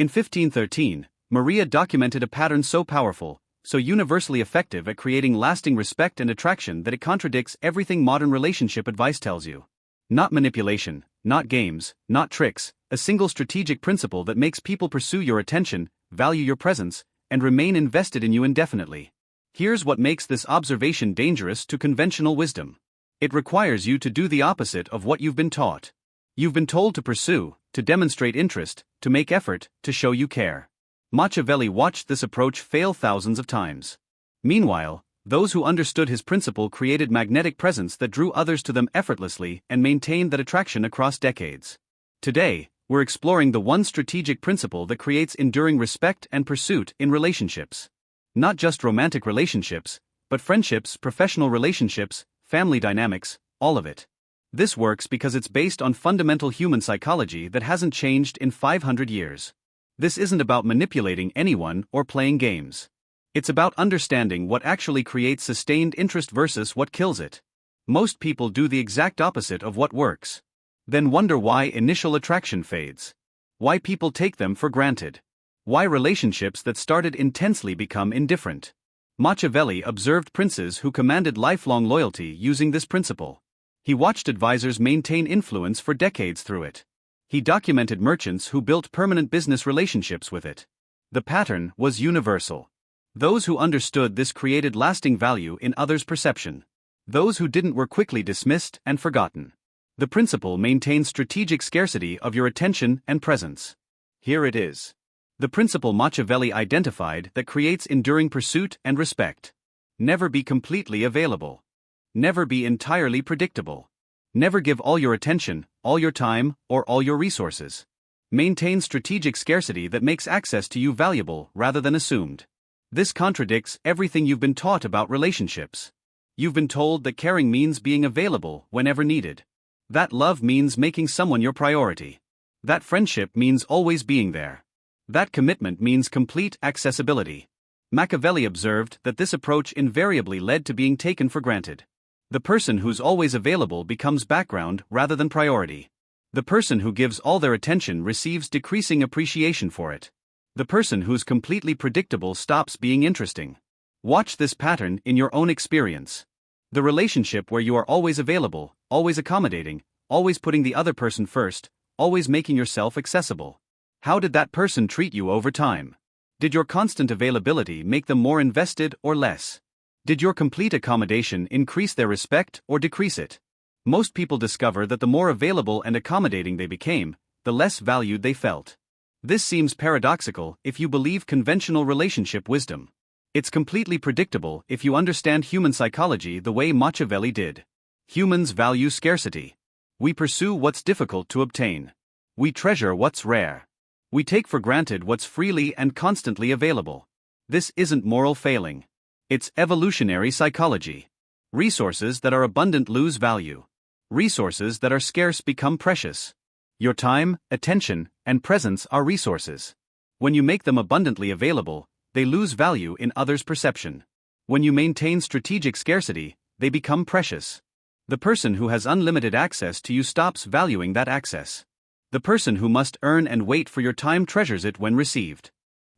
In 1513, Maria documented a pattern so powerful, so universally effective at creating lasting respect and attraction that it contradicts everything modern relationship advice tells you. Not manipulation, not games, not tricks, a single strategic principle that makes people pursue your attention, value your presence, and remain invested in you indefinitely. Here's what makes this observation dangerous to conventional wisdom. It requires you to do the opposite of what you've been taught. You've been told to pursue, to demonstrate interest, to make effort, to show you care. Machiavelli watched this approach fail thousands of times. Meanwhile, those who understood his principle created magnetic presence that drew others to them effortlessly and maintained that attraction across decades. Today, we're exploring the one strategic principle that creates enduring respect and pursuit in relationships. Not just romantic relationships, but friendships, professional relationships, family dynamics, all of it. This works because it's based on fundamental human psychology that hasn't changed in 500 years. This isn't about manipulating anyone or playing games. It's about understanding what actually creates sustained interest versus what kills it. Most people do the exact opposite of what works. Then wonder why initial attraction fades. Why people take them for granted. Why relationships that started intensely become indifferent. Machiavelli observed princes who commanded lifelong loyalty using this principle. He watched advisors maintain influence for decades through it. He documented merchants who built permanent business relationships with it. The pattern was universal. Those who understood this created lasting value in others' perception. Those who didn't were quickly dismissed and forgotten. The principle maintains strategic scarcity of your attention and presence. Here it is. The principle Machiavelli identified that creates enduring pursuit and respect. Never be completely available. Never be entirely predictable. Never give all your attention, all your time, or all your resources. Maintain strategic scarcity that makes access to you valuable rather than assumed. This contradicts everything you've been taught about relationships. You've been told that caring means being available whenever needed. That love means making someone your priority. That friendship means always being there. That commitment means complete accessibility. Machiavelli observed that this approach invariably led to being taken for granted. The person who's always available becomes background rather than priority. The person who gives all their attention receives decreasing appreciation for it. The person who's completely predictable stops being interesting. Watch this pattern in your own experience. The relationship where you are always available, always accommodating, always putting the other person first, always making yourself accessible. How did that person treat you over time? Did your constant availability make them more invested or less? Did your complete accommodation increase their respect or decrease it? Most people discover that the more available and accommodating they became, the less valued they felt. This seems paradoxical if you believe conventional relationship wisdom. It's completely predictable if you understand human psychology the way Machiavelli did. Humans value scarcity. We pursue what's difficult to obtain. We treasure what's rare. We take for granted what's freely and constantly available. This isn't moral failing. It's evolutionary psychology. Resources that are abundant lose value. Resources that are scarce become precious. Your time, attention, and presence are resources. When you make them abundantly available, they lose value in others' perception. When you maintain strategic scarcity, they become precious. The person who has unlimited access to you stops valuing that access. The person who must earn and wait for your time treasures it when received.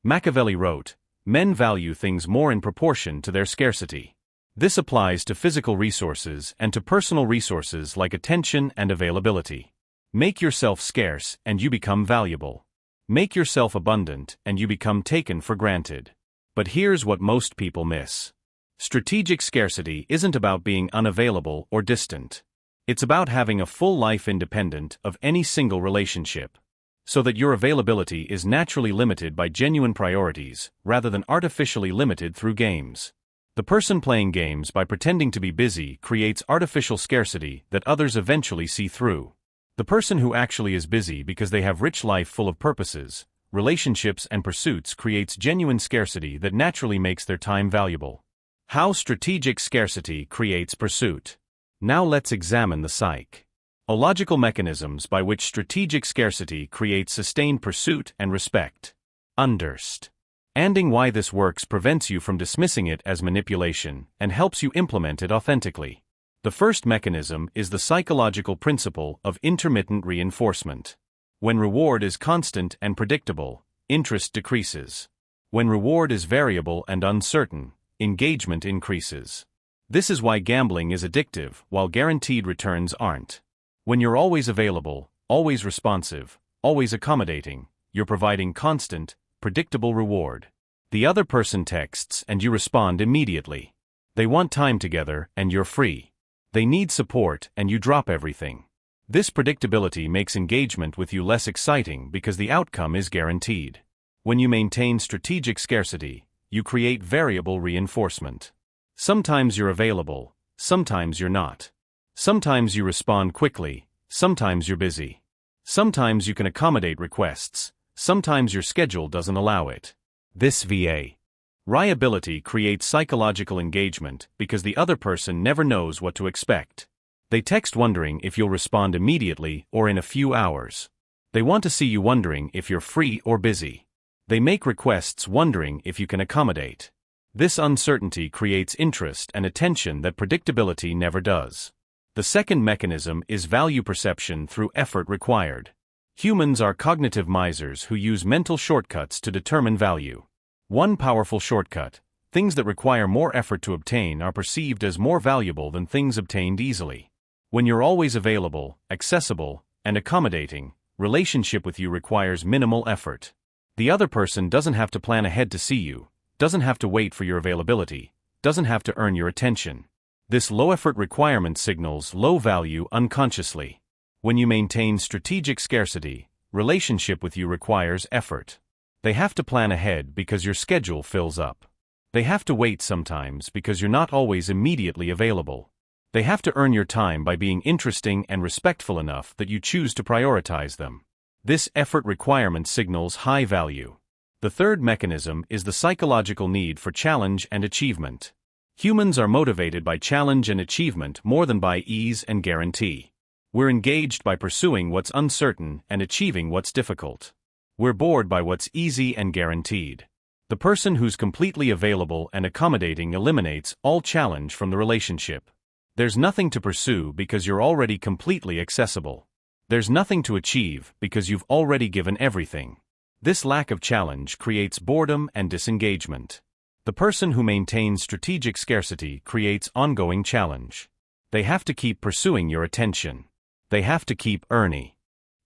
Machiavelli wrote, "Men value things more in proportion to their scarcity." This applies to physical resources and to personal resources like attention and availability. Make yourself scarce and you become valuable. Make yourself abundant and you become taken for granted. But here's what most people miss. Strategic scarcity isn't about being unavailable or distant. It's about having a full life independent of any single relationship, so that your availability is naturally limited by genuine priorities, rather than artificially limited through games. The person playing games by pretending to be busy creates artificial scarcity that others eventually see through. The person who actually is busy because they have rich life full of purposes, relationships and pursuits creates genuine scarcity that naturally makes their time valuable. How strategic scarcity creates pursuit. Now let's examine the psychological mechanisms by which strategic scarcity creates sustained pursuit and respect. Understanding why this works prevents you from dismissing it as manipulation and helps you implement it authentically. The first mechanism is the psychological principle of intermittent reinforcement. When reward is constant and predictable, interest decreases. When reward is variable and uncertain, engagement increases. This is why gambling is addictive, while guaranteed returns aren't. When you're always available, always responsive, always accommodating, you're providing constant, predictable reward. The other person texts and you respond immediately. They want time together and you're free. They need support and you drop everything. This predictability makes engagement with you less exciting because the outcome is guaranteed. When you maintain strategic scarcity, you create variable reinforcement. Sometimes you're available, sometimes you're not. Sometimes you respond quickly, sometimes you're busy. Sometimes you can accommodate requests, sometimes your schedule doesn't allow it. This variability creates psychological engagement because the other person never knows what to expect. They text wondering if you'll respond immediately or in a few hours. They want to see you wondering if you're free or busy. They make requests wondering if you can accommodate. This uncertainty creates interest and attention that predictability never does. The second mechanism is value perception through effort required. Humans are cognitive misers who use mental shortcuts to determine value. One powerful shortcut: things that require more effort to obtain are perceived as more valuable than things obtained easily. When you're always available, accessible, and accommodating, relationship with you requires minimal effort. The other person doesn't have to plan ahead to see you, doesn't have to wait for your availability, doesn't have to earn your attention. This low-effort requirement signals low value unconsciously. When you maintain strategic scarcity, relationship with you requires effort. They have to plan ahead because your schedule fills up. They have to wait sometimes because you're not always immediately available. They have to earn your time by being interesting and respectful enough that you choose to prioritize them. This effort requirement signals high value. The third mechanism is the psychological need for challenge and achievement. Humans are motivated by challenge and achievement more than by ease and guarantee. We're engaged by pursuing what's uncertain and achieving what's difficult. We're bored by what's easy and guaranteed. The person who's completely available and accommodating eliminates all challenge from the relationship. There's nothing to pursue because you're already completely accessible. There's nothing to achieve because you've already given everything. This lack of challenge creates boredom and disengagement. The person who maintains strategic scarcity creates ongoing challenge. They have to keep pursuing your attention. They have to keep earning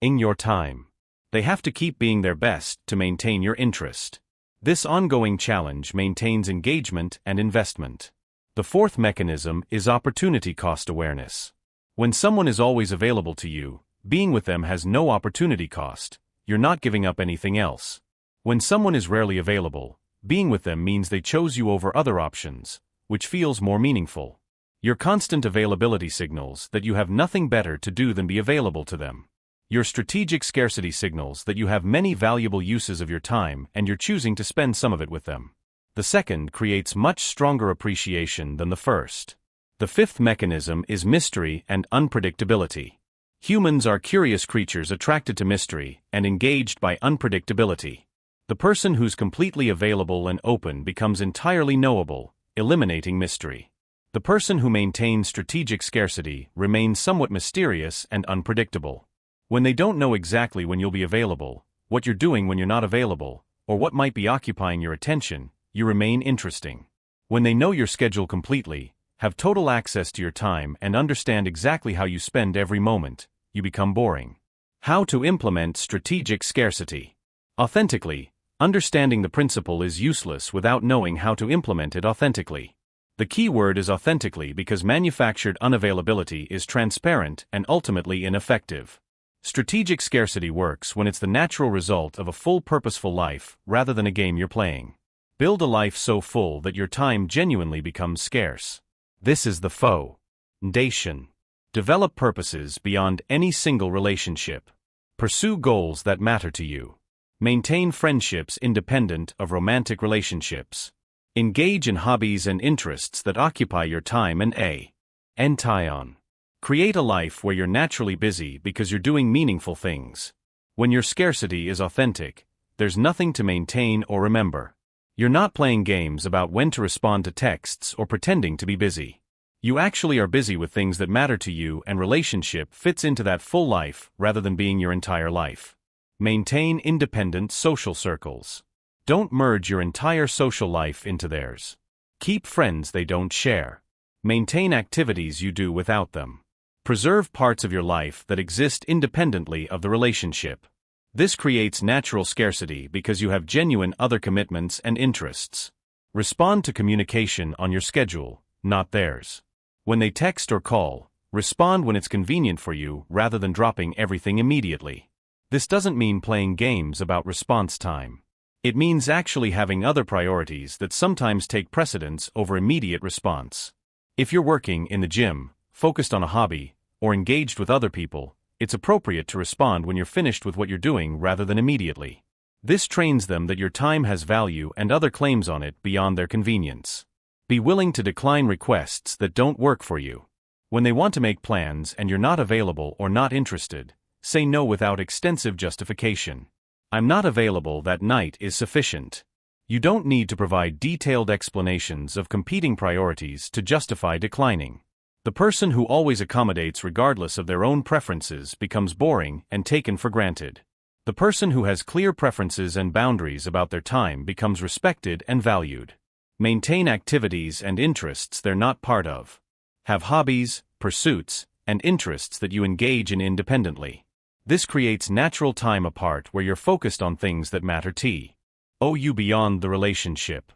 your time. They have to keep being their best to maintain your interest. This ongoing challenge maintains engagement and investment. The fourth mechanism is opportunity cost awareness. When someone is always available to you, being with them has no opportunity cost. You're not giving up anything else. When someone is rarely available, being with them means they chose you over other options, which feels more meaningful. Your constant availability signals that you have nothing better to do than be available to them. Your strategic scarcity signals that you have many valuable uses of your time and you're choosing to spend some of it with them. The second creates much stronger appreciation than the first. The fifth mechanism is mystery and unpredictability. Humans are curious creatures attracted to mystery and engaged by unpredictability. The person who's completely available and open becomes entirely knowable, eliminating mystery. The person who maintains strategic scarcity remains somewhat mysterious and unpredictable. When they don't know exactly when you'll be available, what you're doing when you're not available, or what might be occupying your attention, you remain interesting. When they know your schedule completely, have total access to your time and understand exactly how you spend every moment, you become boring. How to implement strategic scarcity. Authentically, understanding the principle is useless without knowing how to implement it authentically. The key word is authentically because manufactured unavailability is transparent and ultimately ineffective. Strategic scarcity works when it's the natural result of a full purposeful life rather than a game you're playing. Build a life so full that your time genuinely becomes scarce. This is the foundation. Develop purposes beyond any single relationship. Pursue goals that matter to you. Maintain friendships independent of romantic relationships. Engage in hobbies and interests that occupy your time and attention. Create a life where you're naturally busy because you're doing meaningful things. When your scarcity is authentic, there's nothing to maintain or remember. You're not playing games about when to respond to texts or pretending to be busy. You actually are busy with things that matter to you, and relationship fits into that full life rather than being your entire life. Maintain independent social circles. Don't merge your entire social life into theirs. Keep friends they don't share. Maintain activities you do without them. Preserve parts of your life that exist independently of the relationship. This creates natural scarcity because you have genuine other commitments and interests. Respond to communication on your schedule, not theirs. When they text or call, respond when it's convenient for you rather than dropping everything immediately. This doesn't mean playing games about response time. It means actually having other priorities that sometimes take precedence over immediate response. If you're working in the gym, focused on a hobby, or engaged with other people, it's appropriate to respond when you're finished with what you're doing rather than immediately. This trains them that your time has value and other claims on it beyond their convenience. Be willing to decline requests that don't work for you. When they want to make plans and you're not available or not interested, say no without extensive justification. "I'm not available that night" is sufficient. You don't need to provide detailed explanations of competing priorities to justify declining. The person who always accommodates regardless of their own preferences becomes boring and taken for granted. The person who has clear preferences and boundaries about their time becomes respected and valued. Maintain activities and interests they're not part of. Have hobbies, pursuits, and interests that you engage in independently. This creates natural time apart where you're focused on things that matter to you beyond the relationship.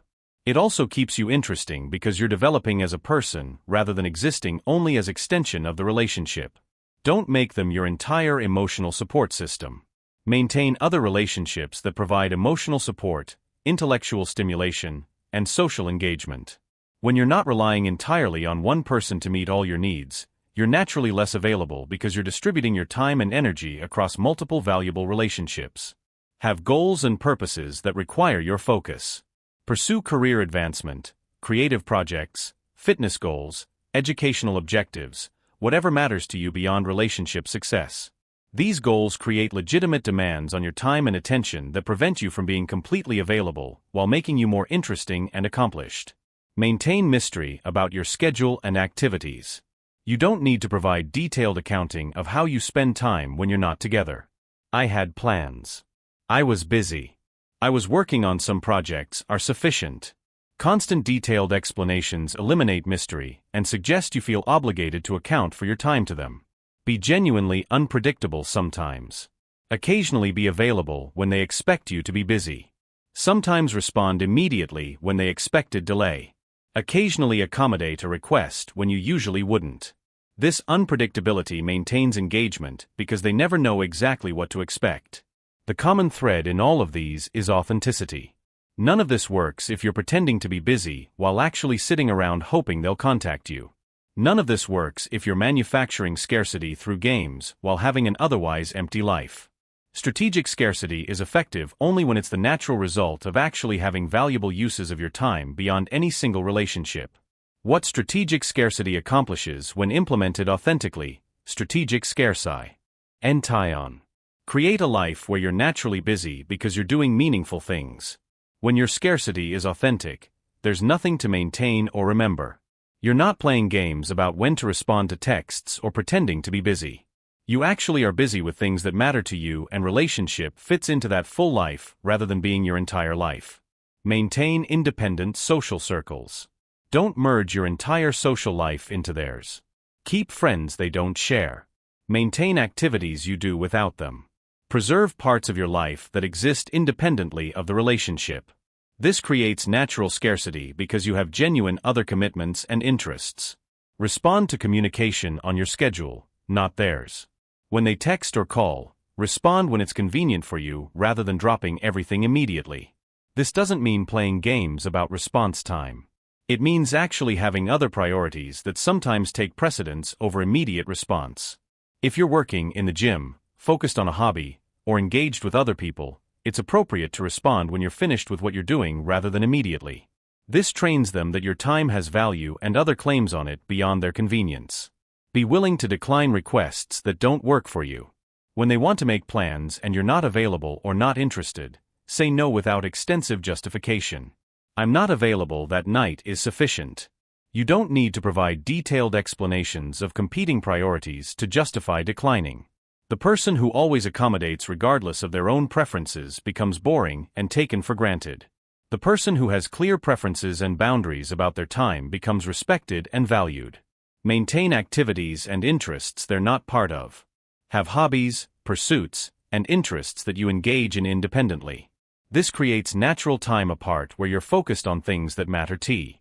It also keeps you interesting because you're developing as a person rather than existing only as extension of the relationship. Don't make them your entire emotional support system. Maintain other relationships that provide emotional support, intellectual stimulation, and social engagement. When you're not relying entirely on one person to meet all your needs, you're naturally less available because you're distributing your time and energy across multiple valuable relationships. Have goals and purposes that require your focus. Pursue career advancement, creative projects, fitness goals, educational objectives, whatever matters to you beyond relationship success. These goals create legitimate demands on your time and attention that prevent you from being completely available while making you more interesting and accomplished. Maintain mystery about your schedule and activities. You don't need to provide detailed accounting of how you spend time when you're not together. "I had plans. I was busy. I was working on some projects" are sufficient. Constant detailed explanations eliminate mystery and suggest you feel obligated to account for your time to them. Be genuinely unpredictable sometimes. Occasionally be available when they expect you to be busy. Sometimes respond immediately when they expected delay. Occasionally accommodate a request when you usually wouldn't. This unpredictability maintains engagement because they never know exactly what to expect. The common thread in all of these is authenticity. None of this works if you're pretending to be busy while actually sitting around hoping they'll contact you. None of this works if you're manufacturing scarcity through games while having an otherwise empty life. Strategic scarcity is effective only when it's the natural result of actually having valuable uses of your time beyond any single relationship. What strategic scarcity accomplishes when implemented authentically: strategic scarcity. Ention. Create a life where you're naturally busy because you're doing meaningful things. When your scarcity is authentic, there's nothing to maintain or remember. You're not playing games about when to respond to texts or pretending to be busy. You actually are busy with things that matter to you, and relationship fits into that full life rather than being your entire life. Maintain independent social circles. Don't merge your entire social life into theirs. Keep friends they don't share. Maintain activities you do without them. Preserve parts of your life that exist independently of the relationship. This creates natural scarcity because you have genuine other commitments and interests. Respond to communication on your schedule, not theirs. When they text or call, respond when it's convenient for you rather than dropping everything immediately. This doesn't mean playing games about response time. It means actually having other priorities that sometimes take precedence over immediate response. If you're working in the gym, focused on a hobby, or engaged with other people, it's appropriate to respond when you're finished with what you're doing rather than immediately. This trains them that your time has value and other claims on it beyond their convenience. Be willing to decline requests that don't work for you. When they want to make plans and you're not available or not interested, say no without extensive justification. "I'm not available that night" is sufficient. You don't need to provide detailed explanations of competing priorities to justify declining. The person who always accommodates regardless of their own preferences becomes boring and taken for granted. The person who has clear preferences and boundaries about their time becomes respected and valued. Maintain activities and interests they're not part of. Have hobbies, pursuits, and interests that you engage in independently. This creates natural time apart where you're focused on things that matter to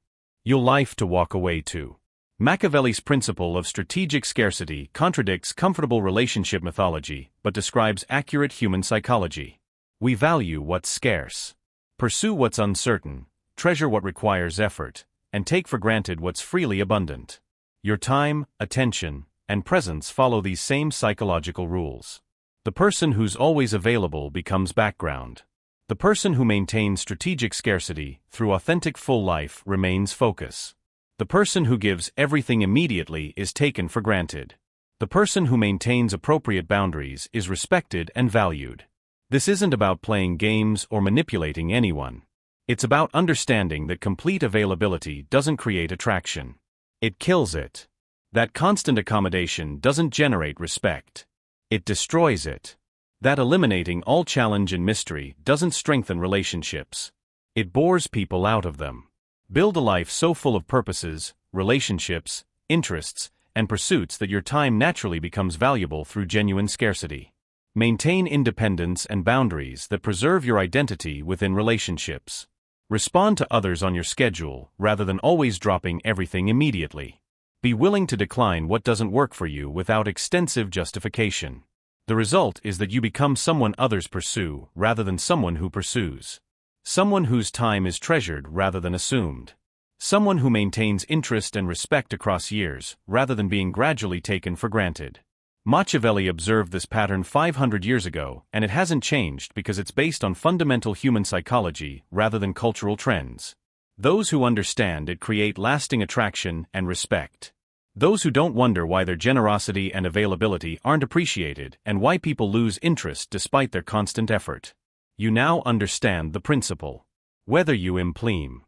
your life to walk away to. Machiavelli's principle of strategic scarcity contradicts comfortable relationship mythology but describes accurate human psychology. We value what's scarce. Pursue what's uncertain, treasure what requires effort, and take for granted what's freely abundant. Your time, attention, and presence follow these same psychological rules. The person who's always available becomes background. The person who maintains strategic scarcity through authentic full life remains focus. The person who gives everything immediately is taken for granted. The person who maintains appropriate boundaries is respected and valued. This isn't about playing games or manipulating anyone. It's about understanding that complete availability doesn't create attraction. It kills it. That constant accommodation doesn't generate respect. It destroys it. That eliminating all challenge and mystery doesn't strengthen relationships. It bores people out of them. Build a life so full of purposes, relationships, interests, and pursuits that your time naturally becomes valuable through genuine scarcity. Maintain independence and boundaries that preserve your identity within relationships. Respond to others on your schedule rather than always dropping everything immediately. Be willing to decline what doesn't work for you without extensive justification. The result is that you become someone others pursue rather than someone who pursues. Someone whose time is treasured rather than assumed. Someone who maintains interest and respect across years rather than being gradually taken for granted. Machiavelli observed this pattern 500 years ago, and it hasn't changed because it's based on fundamental human psychology rather than cultural trends. Those who understand it create lasting attraction and respect. Those who don't wonder why their generosity and availability aren't appreciated and why people lose interest despite their constant effort. You now understand the principle. Whether you implement